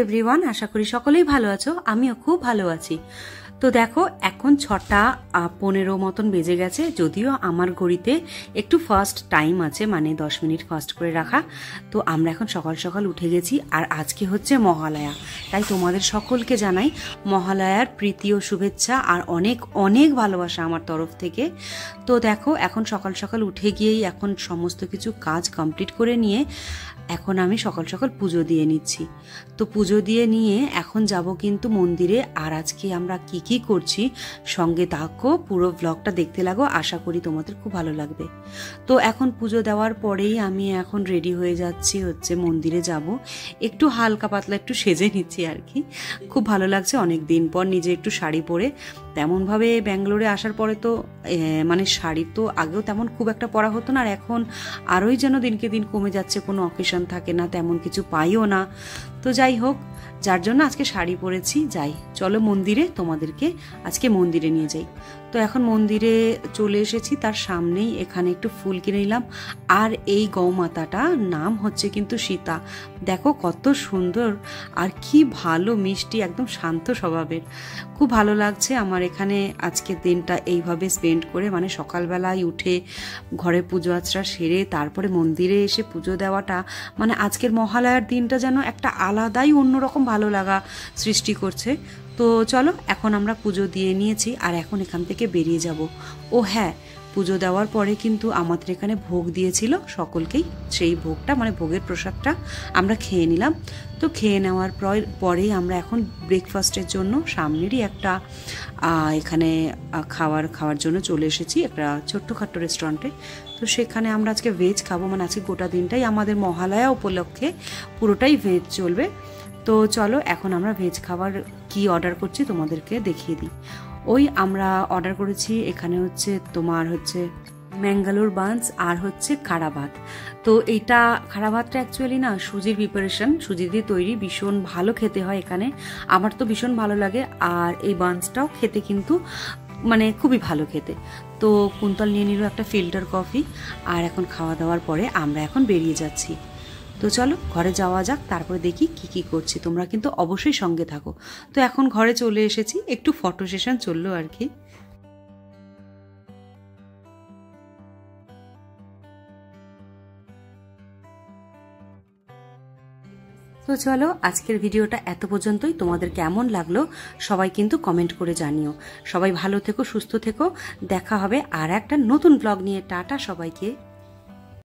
Everyone, আশা করি সকলেই ভালো আছো। আমিও খুব ভালো আছি। তো দেখো, এখন 6:15 মতন বেজে গেছে। যদিও আমার ঘড়িতে একটু ফার্স্ট টাইম আছে, মানে 10 মিনিট ফার্স্ট করে রাখা। তো আমরা এখন সকাল সকাল উঠে গেছি। আর আজকে হচ্ছে মহালয়া, তাই তোমাদের সকলকে জানাই মহালয়ার প্রীতি ও শুভেচ্ছা আর অনেক অনেক ভালোবাসা আমার তরফ থেকে। তো দেখো, এখন সকাল সকাল উঠে গিয়েই এখন সমস্ত কিছু কাজ কমপ্লিট করে নিয়ে এখন আমি সকাল সকাল পুজো দিয়ে নিচ্ছি। তো পুজো দিয়ে নিয়ে এখন যাব কিন্তু মন্দিরে। আর আজকে আমরা কি কি করছি সঙ্গে থাকো, পুরো ব্লগটা দেখতে লাগো, আশা করি তোমাদের খুব ভালো লাগবে। তো এখন পুজো দেওয়ার পরেই আমি এখন রেডি হয়ে যাচ্ছি হচ্ছে মন্দিরে যাব। একটু হালকা পাতলা একটু সেজে নিচ্ছি আর কি, খুব ভালো লাগছে অনেক দিন পর নিজে একটু শাড়ি পরে। তেমনভাবে ব্যাঙ্গালোরে আসার পরে তো মানে শাড়ি তো আগেও তেমন খুব একটা পরা হতো না, আর এখন আরোই যেন দিনকে দিন কমে যাচ্ছে, কোনো অকেশন থাকে না, তেমন কিছু পাইও না। তো যাই হোক, যার জন্য আজকে শাড়ি পরেছি। যাই, চলো মন্দিরে, তোমাদেরকে আজকে মন্দিরে নিয়ে যাই। তো এখন মন্দিরে চলে এসেছি, তার সামনেই এখানে একটু ফুল কিনে নিলাম। আর এই গৌমাতাটা নাম হচ্ছে কিন্তু সীতা। দেখো কত সুন্দর আর কি ভালো মিষ্টি, একদম শান্ত স্বভাবের। খুব ভালো লাগছে আমার এখানে আজকের দিনটা এইভাবে স্পেন্ড করে, মানে সকালবেলায় উঠে ঘরে পুজো আচরা সেরে তারপরে মন্দিরে এসে পুজো দেওয়াটা, মানে আজকের মহালয়ার দিনটা যেন একটা আলাদাই অন্যরকম ভালো লাগা সৃষ্টি করছে। তো চলো, এখন আমরা পুজো দিয়ে নিয়েছি আর এখন এখান থেকে বেরিয়ে যাব। ও হ্যাঁ, পুজো দেওয়ার পরে কিন্তু আমাদের এখানে ভোগ দিয়েছিল সকলকেই। সেই ভোগটা, মানে ভোগের প্রসাদটা আমরা খেয়ে নিলাম। তো খেয়ে নেওয়ার পরেই আমরা এখন ব্রেকফাস্টের জন্য সামনেরই একটা এখানে খাওয়ার জন্য চলে এসেছি, একটা ছোট্টখাট্টো রেস্টুরেন্টে। তো সেখানে আমরা আজকে ভেজ খাবো, মানে আজকে গোটা দিনটাই আমাদের মহালয়া উপলক্ষে পুরোটাই ভেজ চলবে। তো চলো, এখন আমরা ভেজ খাবার কি অর্ডার করছি তোমাদেরকে দেখিয়ে দিই। ওই আমরা অর্ডার করেছি এখানে হচ্ছে তোমার হচ্ছে ম্যাঙ্গালোর বানস আর হচ্ছে খাড়া ভাত। তো এইটা খাড়া ভাতটা অ্যাকচুয়ালি না সুজির প্রিপারেশন, সুজি দিয়ে তৈরি, ভীষণ ভালো খেতে হয় এখানে, আমার তো ভীষণ ভালো লাগে। আর এই বানসটাও খেতে কিন্তু মানে খুবই ভালো খেতে। তো কুন্তল নিয়ে নিল একটা ফিল্টার কফি। আর এখন খাওয়া দাওয়ার পরে আমরা এখন বেরিয়ে যাচ্ছি। তো চলো ঘরে যাওয়া যাক, তারপরে দেখি কি কি করছি, তোমরা কিন্তু অবশ্যই সঙ্গে থাকো। তো এখন ঘরে চলে এসেছি, একটু ফটো সেশন চললো আর কি। তো চলো, আজকের ভিডিওটা এত পর্যন্তই। তোমাদের কেমন লাগলো সবাই কিন্তু কমেন্ট করে জানিও। সবাই ভালো থেকো, সুস্থ থেকো। দেখা হবে আর একটা নতুন ব্লগ নিয়ে। টাটা সবাইকে।